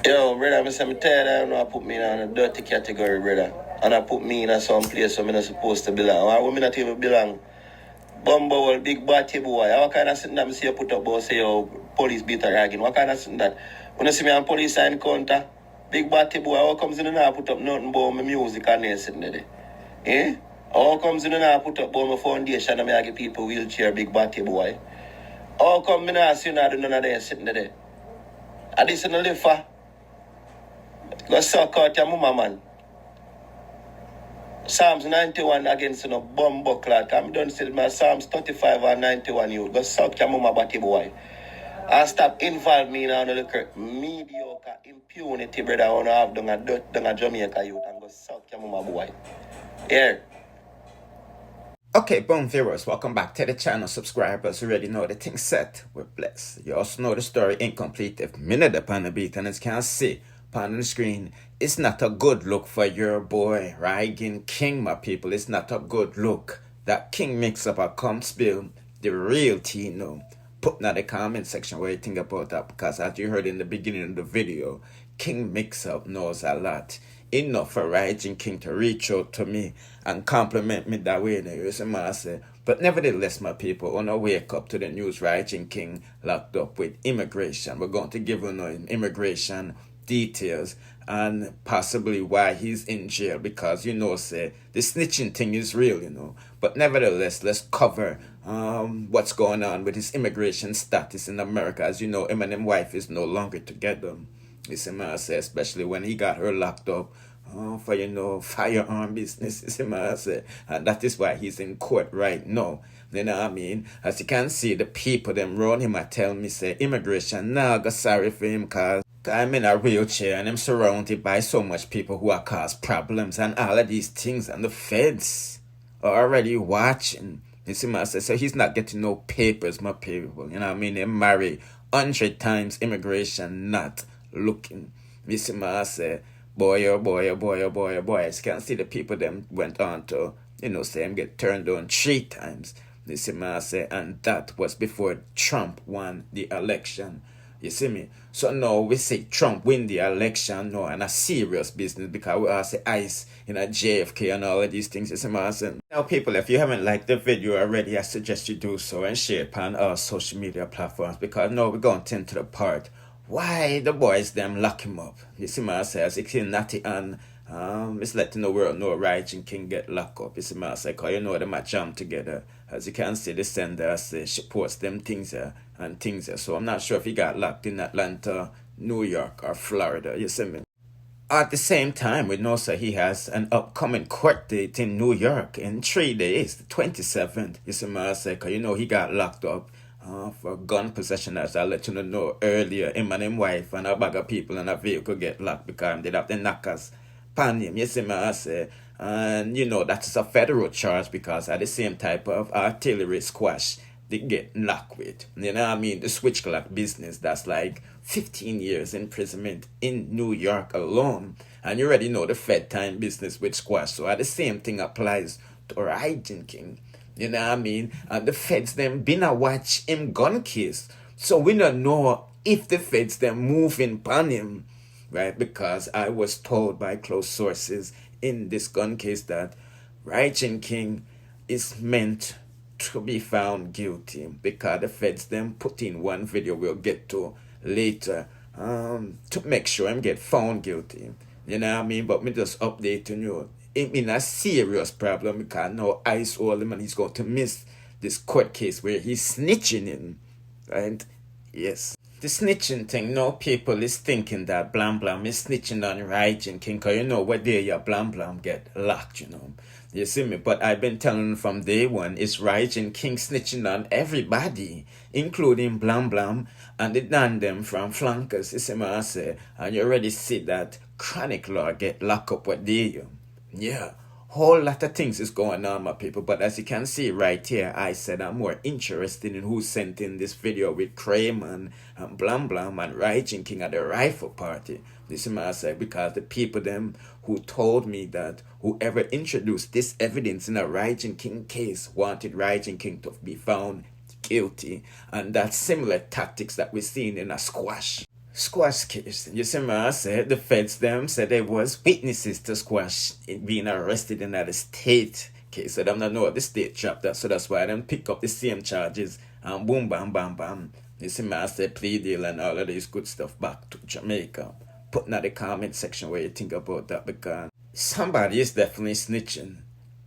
Yo, brother, I'm tired. I don't know I put me in a dirty category, brother. And I put me in some place where I'm not supposed to belong. Or where I'm not even belong. Bumble, big batty boy. What kind of thing that I see you put up about say your police beat a ragging? What kind of thing that? When you see me on police encounter, big batty boy, how comes in and I put up nothing about my music and they sitting there? Eh? How comes in and I put up about my foundation and I give people wheelchair, big batty boy? How come in and I see none of them sitting there? I this in the live for. Go suck out your mama, man. Psalms 91 against no bum buckler. I'm done saying my Psalms 35 and 91 you. Go suck your mama batty boy. And stop involve me in a little mediocre impunity, brother. I want to have done a dirt down a Jamaica youth and go suck your mama boy. Here. Okay, boom viewers, welcome back to the channel. Subscribers already know the thing set. We're blessed. You also know the story incomplete if minute upon the beat, and as you can see upon the screen, it's not a good look for your boy Rygin King, my people. It's not a good look. That Kingmixup a come spill the real tea, no. Put in the comment section what you think about that, because as you heard in the beginning of the video, Kingmixup knows a lot. Enough for Rygin King to reach out to me and compliment me that way. You see what I say? But nevertheless, my people, when I wake up to the news, Rygin King locked up with immigration. We're going to give you immigration details and possibly why he's in jail, because you know, say the snitching thing is real, you know. But nevertheless, let's cover what's going on with his immigration status in America. As you know, him and his wife is no longer together. You see what I say, especially when he got her locked up for, you know, firearm business. You see what I say, and that is why he's in court right now. You know what I mean? As you can see, the people them around him are telling me, say, immigration, nah, go sorry for him, cause I'm in a wheelchair and I'm surrounded by so much people who are cause problems and all of these things, and the feds are already watching. You see what I say? So he's not getting no papers, my people. You know what I mean? They marry 100 times immigration not looking. You see what I say? Boy, oh boy, oh boy, oh boy, oh boy. As you can see, the people them went on to, you know, say him get turned down 3 times. You see what I say? And that was before Trump won the election. You see me? So now we say Trump win the election now, and a serious business, because we all say ICE, you know, JFK and all of these things. You see what I'm saying? Now people, if you haven't liked the video already, I suggest you do so and share it on our social media platforms, because now we're going to tend to the part why the boys them lock him up. You see what I say? As you see Natty and it's letting the world know Rygin King get locked up. You see what I say? Because you know them a jam together. As you can see, the sender say she posts them things and things. So I'm not sure if he got locked in Atlanta, New York, or Florida. You see me? At the same time, we know so he has an upcoming court date in New York in 3 days, the 27th. You see what I say? Because you know he got locked up for gun possession, as I let you know earlier. Him and his wife and a bag of people in a vehicle get locked because they have the knockers pan him. You see what I say? And you know that is a federal charge, because at the same type of artillery squash they get locked with. You know what I mean? The switch clock business, that's like 15 years imprisonment in New York alone. And you already know the Fed time business with squash. So the same thing applies to Rygin King. You know what I mean? And the feds them been a watch him gun case. So we don't know if the feds them moving upon him, right? Because I was told by close sources in this gun case that Rygin King is meant to be found guilty, because the feds them put in one video we'll get to later to make sure him get found guilty. You know what I mean? But me just updating you. It been a serious problem, because now ICE hold him and he's going to miss this court case where he's snitching in. Right? Yes. The snitching thing, no people is thinking that BLAMDEM is snitching on Rygin King, because you know where there your BLAMDEM get locked, you know. You see me? But I've been telling from day one, it's Rygin King snitching on everybody, including BLAMDEM and the Dandem from Flankers. You see what I say? And you already see that Chronic Law get locked up with you. Yeah. Whole lot of things is going on, my people. But as you can see right here, I said I'm more interested in who sent in this video with Kramer and BLAMDEM and Rygin King at the rifle party. This is what I said, because the people them who told me that whoever introduced this evidence in a Rygin King case wanted Rygin King to be found guilty. And that's similar tactics that we're seeing in a squash. Squash case. You see, man, I said the feds them said they was witnesses to Squash being arrested in that state case. So them not know the state chapter, so that's why them pick up the same charges and boom, bam, bam, bam. You see, man, I said plea deal and all of this good stuff back to Jamaica. Put in the comment section where you think about that, because somebody is definitely snitching.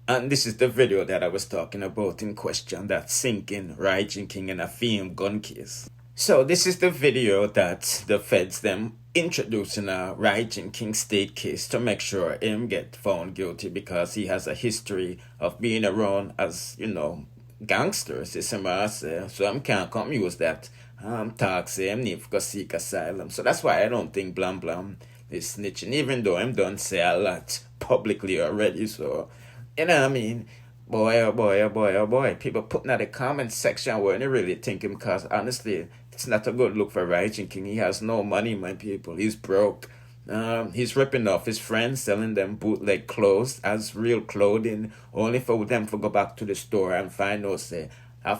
And this is the video that I was talking about in question, that sinking Rygin King in a film gun case. So this is the video that the feds them introducing a Rygin King state case to make sure him get found guilty, because he has a history of being around as, you know, gangsters, you see what I say. So I can't come use that talk say him need to seek asylum. So that's why I don't think BLAMDEM is snitching, even though I'm done say a lot publicly already. So you know what I mean? Boy, oh boy, oh boy, oh boy. People putting out the comment section where they really think him, because honestly, it's not a good look for Rygin King. He has no money, my people. He's broke. He's ripping off his friends, selling them bootleg clothes as real clothing, only for them to go back to the store and find those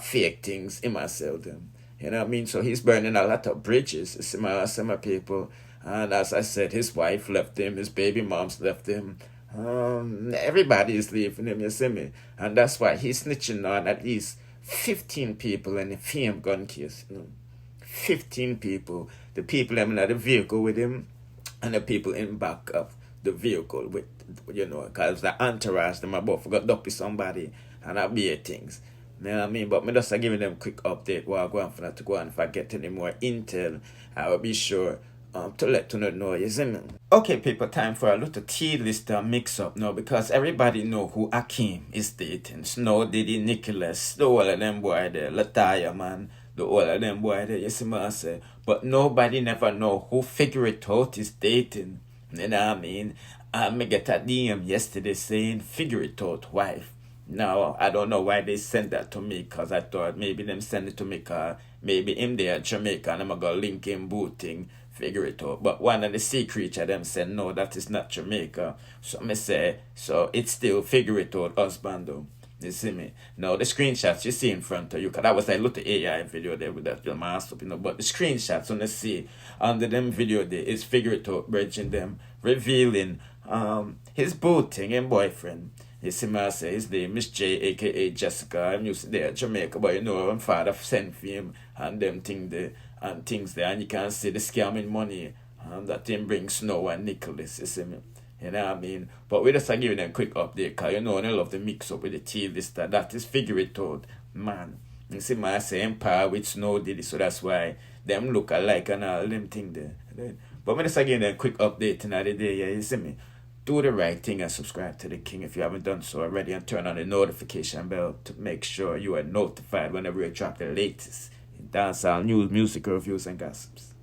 fake things. He must sell them. You know what I mean? So he's burning a lot of bridges. Some people. And as I said, his wife left him, his baby moms left him. Everybody is leaving him, you see me? And that's why he's snitching on at least 15 people in the film gun case. You know? 15 people. The people in the vehicle with him, and the people in back of the vehicle with, you know, because the entourage, them about forgot to be somebody and I be things. You know what I mean? But me just giving them quick update while going for that to go, and if I get any more intel, I will be sure to let you know, you see me? Okay, people, time for a little tea list mix up now, because everybody know who Akeem is dating. Snow Diddy, Nicholas, the all of them boy there, Lataya, man, the all of them boy there, you see me I say. But nobody never know who Figure It Out is dating. You know what I mean? I get a DM yesterday saying Figure It Out wife. Now, I don't know why they sent that to me, because I thought maybe them send it to me because maybe him there at Jamaica and I'm going to link him booting, Figure It Out. But one of the sea creature them said, no, that is not Jamaica. So I say, so it's still Figure It Out husband though. You see me? Now, the screenshots you see in front of you, because that was a little AI video there with that mask up, you know, but the screenshots on the see under them video there is Figure It Out bridging them, revealing his booting and boyfriend. You see me I say his name is J, aka Jessica. I'm used to there at Jamaica, but you know, I'm father sent for him and them thing there and things there, and you can see the scamming money that him bring Snow and Nicholas, you see me? You know what I mean? But we just are giving them a quick update, because you know, and I love the mix up with the tea list that is Figure It Out, man. You see me I say Empire with Snow Diddy, so that's why them look alike and all them thing there. But we just are giving them a quick update in the day, yeah, you see me? Do the right thing and subscribe to the King if you haven't done so already, and turn on the notification bell to make sure you are notified whenever we drop the latest in dancehall news, music reviews, and gossips.